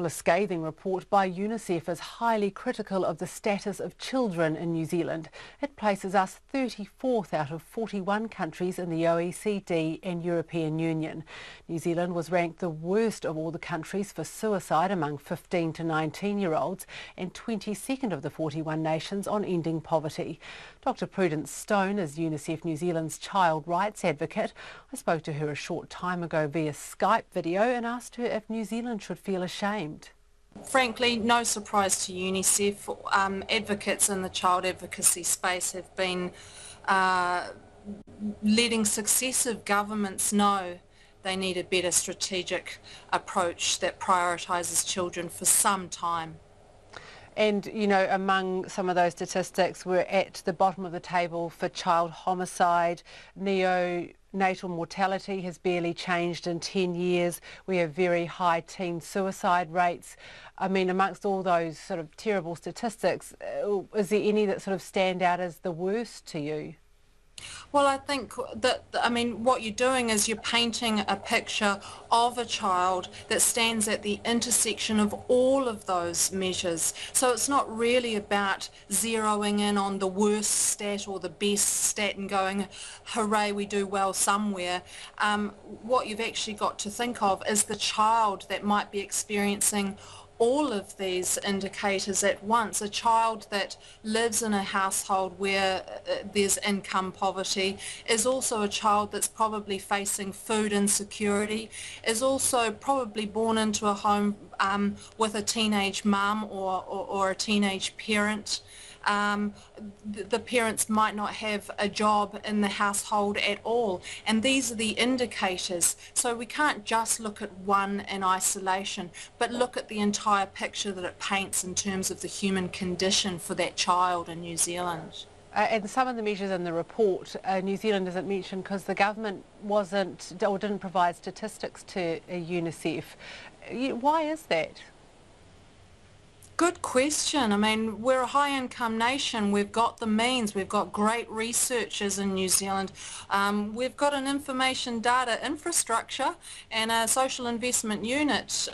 Well, a scathing report by Unicef is highly critical of the status of children in New Zealand. It places us 34th out of 41 countries in the OECD and European Union. New Zealand was ranked the worst of all the countries for suicide among 15 to 19-year-olds and 22nd of the 41 nations on ending poverty. Dr. Prudence is Unicef New Zealand's child rights advocate. I spoke to her a short time ago via Skype video and asked her if New Zealand should feel ashamed. Frankly, no surprise to Unicef. Advocates in the child advocacy space have been letting successive governments know they need a better strategic approach that prioritises children for some time. And, you know, among some of those statistics, we're at the bottom of the table for child homicide. Neonatal mortality has barely changed in 10 years. We have very high teen suicide rates. I mean, amongst all those sort of terrible statistics, is there any that sort of stand out as the worst to you? Well, I think that, what you're doing is you're painting a picture of a child that stands at the intersection of all of those measures. So it's not really about zeroing in on the worst stat or the best stat and going, hooray, we do well somewhere. What you've actually got to think of is the child that might be experiencing all of these indicators at once. A child that lives in a household where there's income poverty is also a child that's probably facing food insecurity, is also probably born into a home with a teenage mum or a teenage parent. The parents might not have a job in the household at all, and these are the indicators. So we can't just look at one in isolation, but look at the entire picture that it paints in terms of the human condition for that child in New Zealand. And some of the measures in the report, New Zealand isn't mentioned because the government didn't provide statistics to UNICEF. Why is that? Good question. I mean, we're a high-income nation. We've got the means. We've got great researchers in New Zealand. We've got an information data infrastructure and a social investment unit.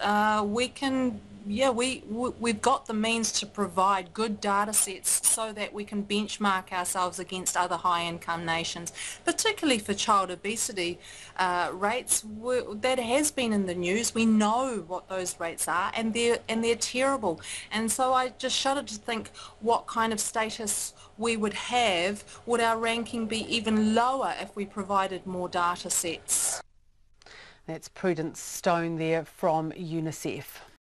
We've got the means to provide good data sets so that we can benchmark ourselves against other high-income nations, particularly for child obesity rates. That has been in the news. We know what those rates are, and they're terrible. And so I just shudder to think what kind of status we would have. Would our ranking be even lower if we provided more data sets? That's Prudence there from UNICEF.